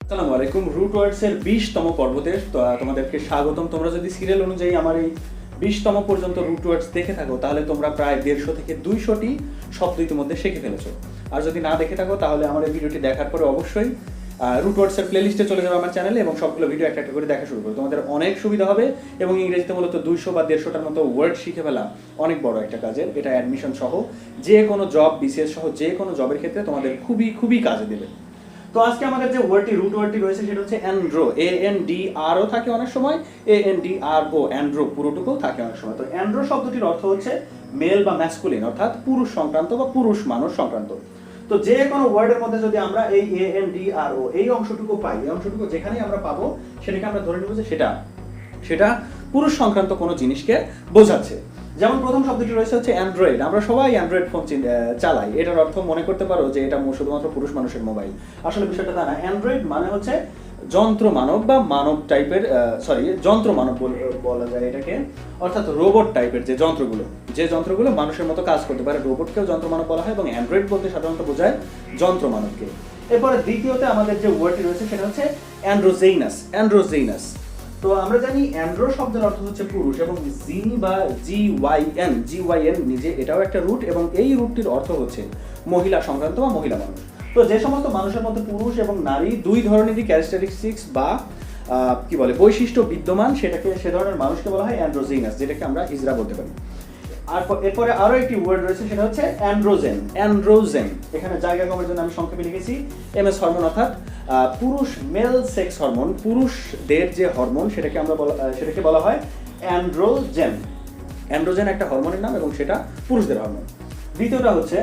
আসসালামু আলাইকুম। রুট ওয়ার্ডসের 20তম পর্বতে তোমাদেরকে স্বাগতম। তোমরা যদি সিরিয়াল অনুযায়ী আমার এই 20তম পর্যন্ত রুট ওয়ার্ডস দেখে থাকো তাহলে তোমরা প্রায় 150 থেকে 200টি শব্দ ইতিমধ্যে শিখে ফেলেছো। আর যদি না দেখে থাকো তাহলে আমার এই ভিডিওটি দেখার পরে অবশ্যই রুট ওয়ার্ডসের প্লেলিস্টে চলে যাবে আমার চ্যানেলে এবং সবগুলো ভিডিও একটা একটা করে দেখা শুরু করো। তোমাদের অনেক সুবিধা হবে এবং ইংরেজিতে মূলত 200 বা 150টার মতো ওয়ার্ড শিখে ফেলা অনেক বড় একটা কাজের। এটা অ্যাডমিশন সহ যে কোনো জব, বিসিএস সহ যে কোনো জবের ক্ষেত্রে তোমাদের খুবই খুবই কাজে দেবে। তো আজকে আমাদের যে ওয়ার্ডটি রুট ওয়ার্ডটি রয়েছে সেটা হচ্ছে অ্যান্ড্রো। ANDRO থাকে অনেক সময়, ANDRO অ্যান্ড্রো পুরোটুকু থাকে অনেক সময়। তো অ্যান্ড্রো শব্দটির অর্থ হচ্ছে মেল বা ম্যাসকুলিন, অর্থাৎ পুরুষ সংক্রান্ত বা পুরুষ মানুষ সংক্রান্ত। তো যে কোনো ওয়ার্ডের মধ্যে যদি আমরা এই ANDRO এই অংশটুকু পাই, এই অংশটুকু যেখানেই আমরা পাবো সেটাকে আমরা ধরে নেব যে সেটা পুরুষ সংক্রান্ত কোনো জিনিসকে বোঝাচ্ছে। যেমন প্রথম শব্দটি রয়েছে হচ্ছে অ্যান্ড্রয়েড। আমরা সবাই অ্যান্ড্রয়েড ফোন চালাই। এটার অর্থ মনে করতে পারো যে এটা শুধুমাত্র পুরুষ মানুষের মোবাইল। আসলে বিষয়টা তা না। অ্যান্ড্রয়েড মানে হচ্ছে যন্ত্র মানব বা মানব টাইপের, যন্ত্র মানব বলা যায় এটাকে, অর্থাৎ রোবট টাইপের যে যন্ত্রগুলো মানুষের মতো কাজ করতে পারে, রোবটকেও যন্ত্র মানব বলা হয় এবং অ্যান্ড্রয়েড বলতে সাধারণত বোঝায় যন্ত্র মানবকে। এরপরে দ্বিতীয়তে আমাদের যে ওয়ার্ডটি রয়েছে সেটা হচ্ছে অ্যান্ড্রোজেইনাস। তো আমরা জানি অ্যান্ড্রো শব্দের অর্থ হচ্ছে পুরুষ এবং জিনি বা জিওয়াইএন নিজে এটাও একটা রুট এবং এই রুটটির অর্থ হচ্ছে মহিলা সংক্রান্ত বা মহিলা মানুষ। তো যে সমস্ত মানুষের মধ্যে পুরুষ এবং নারী দুই ধরনেরই ক্যারেক্টারিস্টিক্স বা বৈশিষ্ট্য বিদ্যমান সে ধরনের মানুষকে বলা হয় অ্যান্ড্রোজেইনাস, যেটাকে আমরা হিজড়া বলতে পারি। আর এরপরে আরো একটি ওয়ার্ড রয়েছে সেটা হচ্ছে অ্যান্ড্রোজেন। এখানে জায়গা কমের জন্য আমি সংক্ষেপে লিখেছি MS হরমোন, অর্থাৎ পুরুষ মেল সেক্স হরমোন, পুরুষদের যে হরমোন সেটাকে বলা হয় অ্যান্ড্রোজেন একটা হরমোনের নাম এবং সেটা পুরুষদের হরমোন। দ্বিতীয়টা হচ্ছে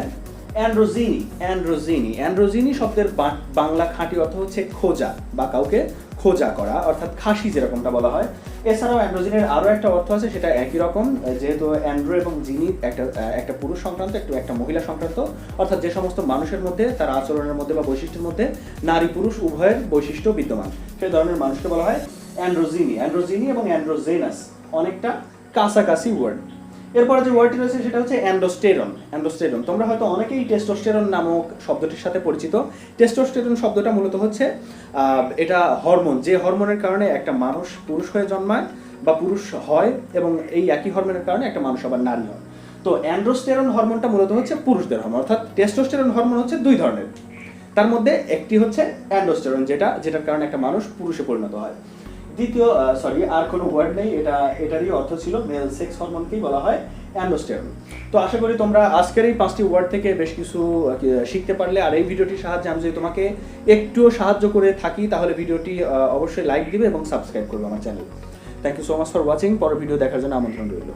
অ্যান্ড্রোজিনি শব্দের বাংলা খাঁটি অর্থ হচ্ছে খোঁজা বা কাউকে খোঁজা করা, অর্থাৎ খাসি যেরকমটা বলা হয়। এছাড়াও অ্যান্ড্রোজিনের আরো একটা অর্থ আছে, সেটা একই রকম, যেহেতু অ্যান্ড্রো এবং জিনি একটা পুরুষ সংক্রান্ত, একটা মহিলা সংক্রান্ত, অর্থাৎ যে সমস্ত মানুষের মধ্যে তার আচরণের মধ্যে বা বৈশিষ্ট্যের মধ্যে নারী পুরুষ উভয়ের বৈশিষ্ট্য বিদ্যমান সেই ধরনের মানুষকে বলা হয় অ্যান্ড্রোজিনি এবং অ্যান্ড্রোজেনাস অনেকটা কাছাকাছি ওয়ার্ড। এরপরে যে ওয়ার্ডটি রয়েছে সেটা হচ্ছে অ্যান্ডোস্টেরন। তোমরা হয়তো অনেকেই টেস্টোস্টেরন নামক শব্দটির সাথে পরিচিত। টেস্টোস্টেরন শব্দটা মূলত হচ্ছে এটা হরমোন, যে হরমোনের কারণে একটা মানুষ পুরুষ হয়ে জন্মায় বা পুরুষ হয় এবং এই একই হরমোনের কারণে একটা মানুষ আবার নারী হয়। তো অ্যান্ড্রোস্টেরন হরমোনটা মূলত হচ্ছে পুরুষদের হরমোন, অর্থাৎ টেস্টোস্টেরন হরমোন হচ্ছে দুই ধরনের। তার মধ্যে একটি হচ্ছে অ্যান্ডোস্টেরন, যেটার কারণে একটা মানুষ পুরুষে পরিণত হয়। আর কোনো ওয়ার্ড নেই, এটারই অর্থ ছিল মেল সেক্স হরমোনকেই বলা হয় অ্যান্ডোস্টেরন। তো আশা করি তোমরা আজকের এই 5টি ওয়ার্ড থেকে বেশ কিছু শিখতে পারলে। আর এই ভিডিওটির সাহায্যে আমি যদি তোমাকে একটুও সাহায্য করে থাকি তাহলে ভিডিওটি অবশ্যই লাইক দিবে এবং সাবস্ক্রাইব করবে আমার channel. Thank you so much for watching. পরের ভিডিও দেখার জন্য আমন্ত্রণ রইল।